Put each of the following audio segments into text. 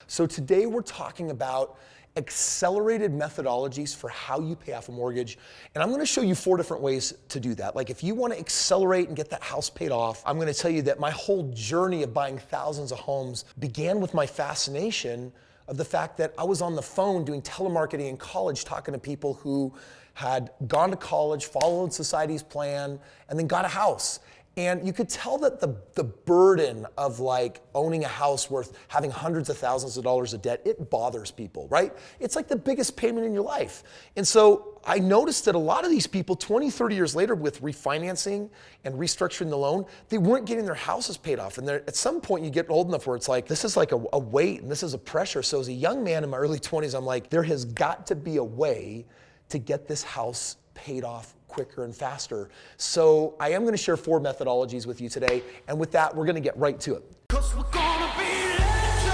So today we're talking about accelerated methodologies for how you pay off a mortgage. And I'm going to show you 4 different ways to do that. Like if you want to accelerate and get that house paid off, I'm going to tell you that my whole journey of buying thousands of homes began with my fascination of the fact that I was on the phone doing telemarketing in college, talking to people who had gone to college, followed society's plan, and then got a house. And you could tell that the burden of like owning a house worth having hundreds of thousands of dollars of debt, it bothers people, right? It's like the biggest payment in your life. And so I noticed that a lot of these people 20, 30 years later with refinancing and restructuring the loan, they weren't getting their houses paid off. And at some point you get old enough where it's like, this is like a weight and this is a pressure. So as a young man in my early 20s, I'm like, there has got to be a way to get this house paid off quicker and faster. So I am going to share 4 methodologies with you today. And with that, we're going to get right to it. 'Cause we're gonna be legends.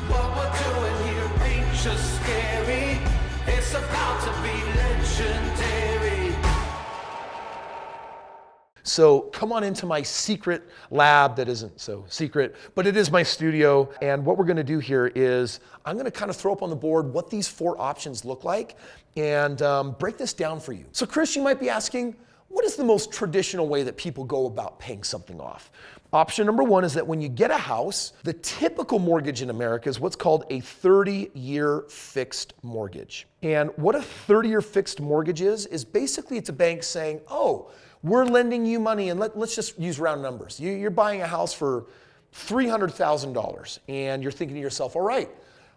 What we're doing here ain't just scary. It's about to be legendary. So come on into my secret lab that isn't so secret, but it is my studio. And what we're going to do here is I'm going to kind of throw up on the board what these 4 options look like and break this down for you. So Kris, you might be asking, what is the most traditional way that people go about paying something off? Option number 1 is that when you get a house, the typical mortgage in America is what's called a 30-year fixed mortgage. And what a 30-year fixed mortgage is basically it's a bank saying, oh, we're lending you money, and let's just use round numbers. You're buying a house for $300,000, and you're thinking to yourself, all right,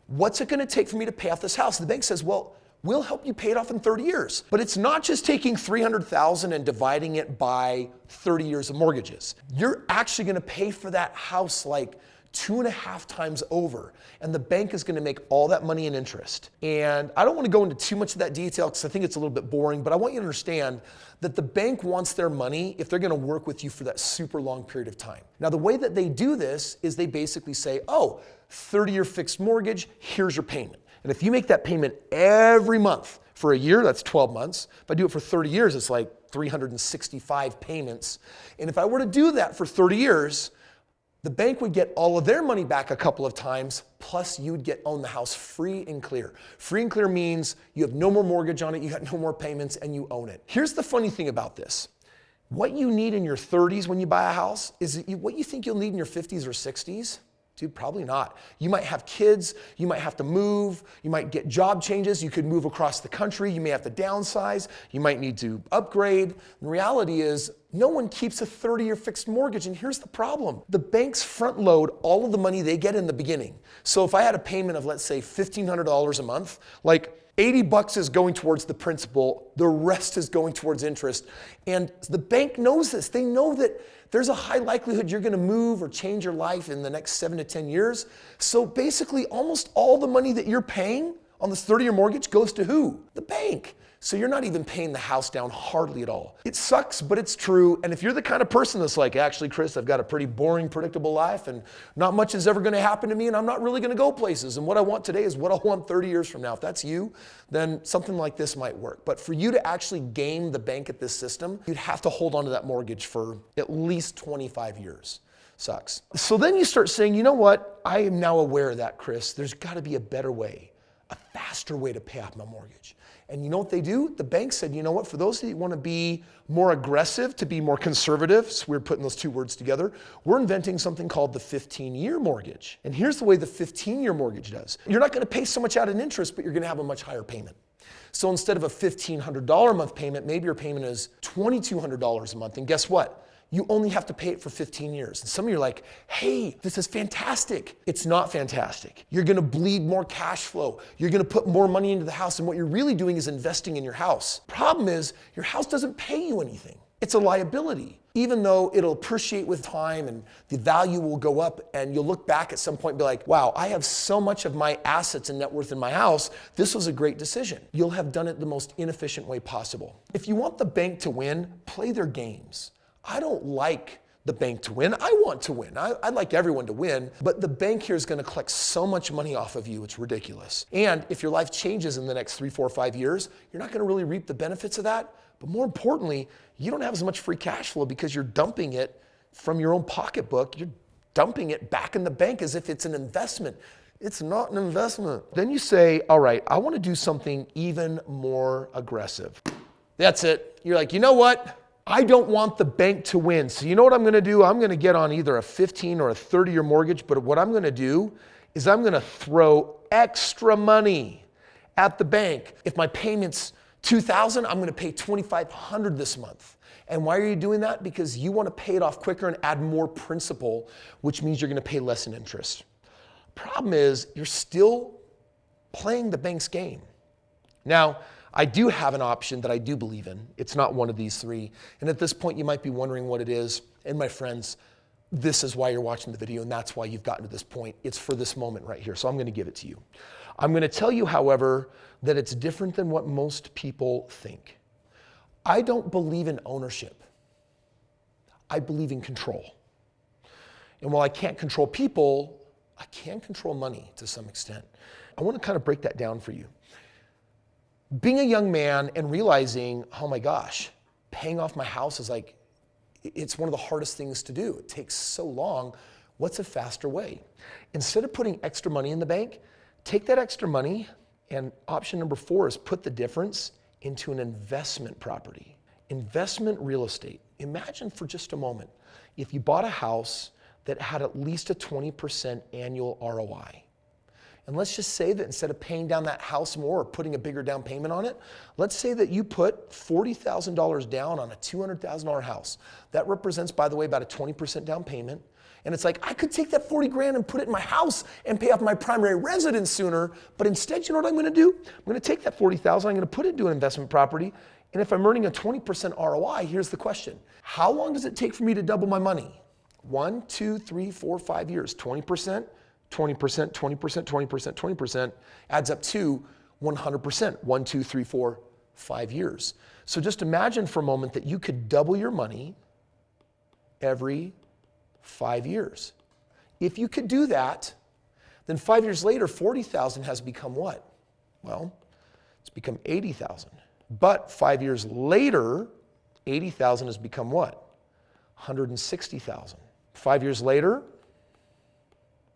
what's it going to take for me to pay off this house? The bank says, well, we'll help you pay it off in 30 years. But it's not just taking $300,000 and dividing it by 30 years of mortgages. You're actually going to pay for that house like 2.5 times over, and the bank is going to make all that money in interest. And I don't want to go into too much of that detail because I think it's a little bit boring, but I want you to understand that the bank wants their money if they're going to work with you for that super long period of time. Now, the way that they do this is they basically say, oh, 30-year fixed mortgage, here's your payment. And if you make that payment every month for a year, that's 12 months. If I do it for 30 years, it's like 365 payments. And if I were to do that for 30 years, the bank would get all of their money back a couple of times, plus you would own the house free and clear. Free and clear means you have no more mortgage on it, you got no more payments, and you own it. Here's the funny thing about this. What you need in your 30s when you buy a house is what you think you'll need in your 50s or 60s. Dude, probably not. You might have kids, you might have to move, you might get job changes, you could move across the country, you may have to downsize, you might need to upgrade. The reality is, no one keeps a 30-year fixed mortgage, and here's the problem. The banks front load all of the money they get in the beginning. So if I had a payment of, let's say, $1,500 a month, like $80 is going towards the principal, the rest is going towards interest. And the bank knows this. They know that there's a high likelihood you're going to move or change your life in the next 7 to 10 years. So basically, almost all the money that you're paying on this 30-year mortgage goes to who? The bank. So you're not even paying the house down hardly at all. It sucks, but it's true. And if you're the kind of person that's like, actually, Kris, I've got a pretty boring, predictable life and not much is ever going to happen to me and I'm not really going to go places. And what I want today is what I want 30 years from now. If that's you, then something like this might work. But for you to actually game the bank at this system, you'd have to hold on to that mortgage for at least 25 years. Sucks. So then you start saying, you know what? I am now aware of that, Kris. There's got to be a better way, a faster way to pay off my mortgage. And you know what they do? The bank said, you know what, for those that want to be more aggressive, to be more conservative, so we're putting those 2 words together, we're inventing something called the 15-year mortgage. And here's the way the 15-year mortgage does. You're not going to pay so much out in interest, but you're going to have a much higher payment. So instead of a $1,500 a month payment, maybe your payment is $2,200 a month. And guess what? You only have to pay it for 15 years. And some of you are like, hey, this is fantastic. It's not fantastic. You're gonna bleed more cash flow. You're gonna put more money into the house, and what you're really doing is investing in your house. Problem is, your house doesn't pay you anything. It's a liability. Even though it'll appreciate with time and the value will go up, and you'll look back at some point and be like, wow, I have so much of my assets and net worth in my house. This was a great decision. You'll have done it the most inefficient way possible. If you want the bank to win, play their games. I don't like the bank to win. I want to win. I'd like everyone to win, but the bank here is going to collect so much money off of you, it's ridiculous. And if your life changes in the next 3, 4, 5 years, you're not going to really reap the benefits of that. But more importantly, you don't have as much free cash flow because you're dumping it from your own pocketbook. You're dumping it back in the bank as if it's an investment. It's not an investment. Then you say, all right, I want to do something even more aggressive. That's it. You're like, you know what? I don't want the bank to win. So you know what I'm going to do? I'm going to get on either a 15 or a 30-year mortgage, but what I'm going to do is I'm going to throw extra money at the bank. If my payment's $2,000, I'm going to pay $2,500 this month. And why are you doing that? Because you want to pay it off quicker and add more principal, which means you're going to pay less in interest. Problem is, you're still playing the bank's game. Now, I do have an option that I do believe in. It's not one of these three. And at this point, you might be wondering what it is. And my friends, this is why you're watching the video, and that's why you've gotten to this point. It's for this moment right here. So I'm going to give it to you. I'm going to tell you, however, that it's different than what most people think. I don't believe in ownership. I believe in control. And while I can't control people, I can control money to some extent. I want to kind of break that down for you. Being a young man and realizing, oh my gosh, paying off my house is like, it's one of the hardest things to do. It takes so long. What's a faster way? Instead of putting extra money in the bank, take that extra money, and option number 4 is put the difference into an investment property. Investment real estate. Imagine for just a moment, if you bought a house that had at least a 20% annual ROI. And let's just say that instead of paying down that house more or putting a bigger down payment on it, let's say that you put $40,000 down on a $200,000 house. That represents, by the way, about a 20% down payment. And it's like, I could take that 40 grand and put it in my house and pay off my primary residence sooner. But instead, you know what I'm going to do? I'm going to take that 40,000, I'm going to put it into an investment property. And if I'm earning a 20% ROI, here's the question. How long does it take for me to double my money? 1, 2, 3, 4, 5 years. 20%, 20%, 20%, 20%, 20% adds up to 100%. 1, 2, 3, 4, 5 years. So just imagine for a moment that you could double your money every 5 years. If you could do that, then 5 years later, 40,000 has become what? Well, it's become 80,000. But 5 years later, 80,000 has become what? 160,000. 5 years later,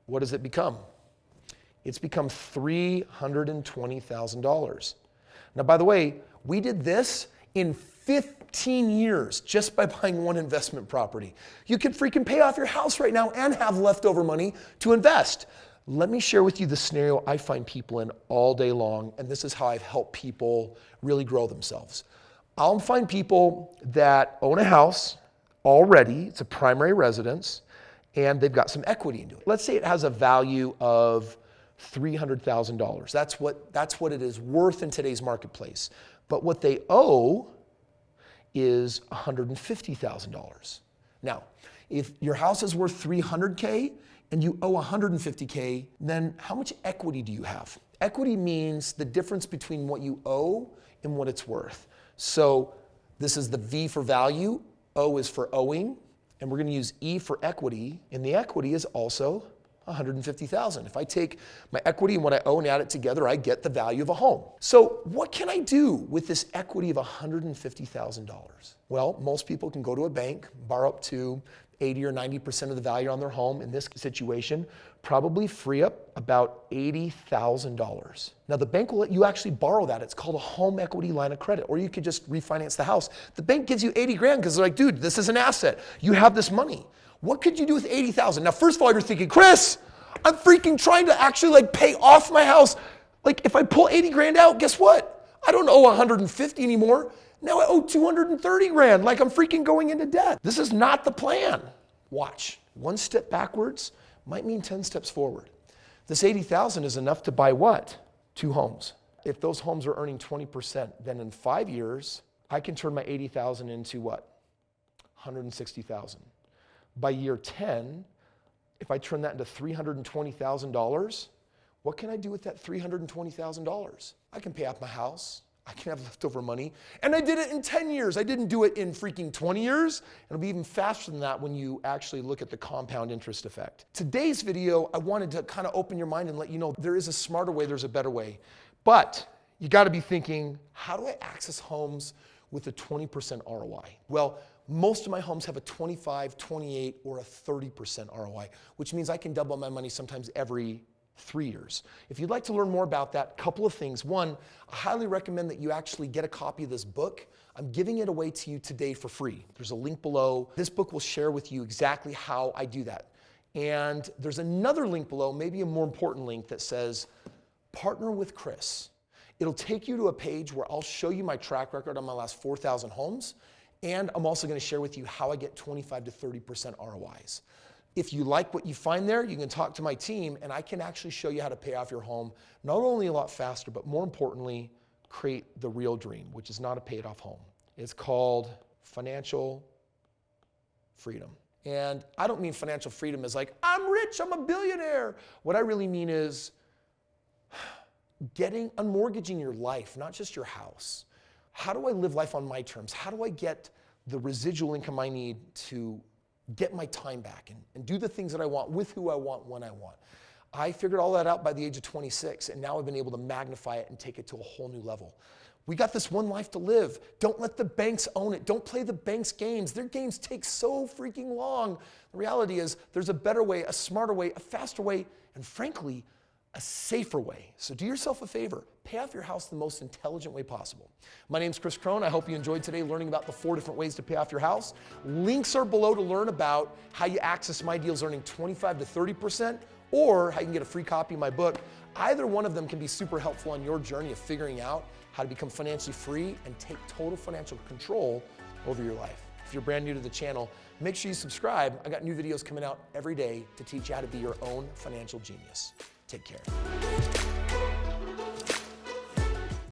what does it become? It's become $320,000. Now, by the way, we did this in 15 years just by buying one investment property. You could freaking pay off your house right now and have leftover money to invest. Let me share with you the scenario I find people in all day long, and this is how I've helped people really grow themselves. I'll find people that own a house already, it's a primary residence, and they've got some equity into it. Let's say it has a value of $300,000. That's what it is worth in today's marketplace. But what they owe is $150,000. Now, if your house is worth $300K and you owe $150K, then how much equity do you have? Equity means the difference between what you owe and what it's worth. So this is the V for value, O is for owing, and we're going to use E for equity, and the equity is also $150,000. If I take my equity and what I owe and add it together, I get the value of a home. So what can I do with this equity of $150,000? Well, most people can go to a bank, borrow up to 80 or 90% of the value on their home. In this situation, probably free up about $80,000. Now the bank will let you actually borrow that. It's called a home equity line of credit, or you could just refinance the house. The bank gives you 80 grand because they're like, dude, this is an asset. You have this money. What could you do with 80,000? Now, first of all, you're thinking, Kris, I'm freaking trying to actually pay off my house. Like if I pull 80 grand out, guess what? I don't owe 150 anymore. Now I owe 230 grand, like I'm freaking going into debt. This is not the plan. Watch, 1 step backwards might mean 10 steps forward. This 80,000 is enough to buy what? 2 homes. If those homes are earning 20%, then in 5 years, I can turn my 80,000 into what? 160,000. By year 10, if I turn that into $320,000, what can I do with that $320,000? I can pay off my house. I can have leftover money. And I did it in 10 years. I didn't do it in freaking 20 years. It'll be even faster than that when you actually look at the compound interest effect. Today's video, I wanted to kind of open your mind and let you know there is a smarter way, there's a better way. But you got to be thinking, how do I access homes with a 20% ROI? Well, Most of my homes have a 25, 28, or a 30% ROI, which means I can double my money sometimes every 3 years. If you'd like to learn more about that, couple of things. One, I highly recommend that you actually get a copy of this book. I'm giving it away to you today for free. There's a link below. This book will share with you exactly how I do that. And there's another link below, maybe a more important link that says, Partner with Kris. It'll take you to a page where I'll show you my track record on my last 4,000 homes. And I'm also going to share with you how I get 25 to 30% ROIs. If you like what you find there, you can talk to my team and I can actually show you how to pay off your home, not only a lot faster, but more importantly, create the real dream, which is not a paid off home. It's called financial freedom. And I don't mean financial freedom as like, I'm rich, I'm a billionaire. What I really mean is unmortgaging your life, not just your house. How do I live life on my terms? How do I get the residual income I need to get my time back and do the things that I want with who I want when I want? I figured all that out by the age of 26, and now I've been able to magnify it and take it to a whole new level. We got this one life to live. Don't let the banks own it. Don't play the banks' games. Their games take so freaking long. The reality is there's a better way, a smarter way, a faster way, and frankly, a safer way. So do yourself a favor. Pay off your house the most intelligent way possible. My name's Kris Krohn. I hope you enjoyed today learning about the 4 different ways to pay off your house. Links are below to learn about how you access my deals earning 25 to 30%, or how you can get a free copy of my book. Either one of them can be super helpful on your journey of figuring out how to become financially free and take total financial control over your life. If you're brand new to the channel, make sure you subscribe. I got new videos coming out every day to teach you how to be your own financial genius. Take care.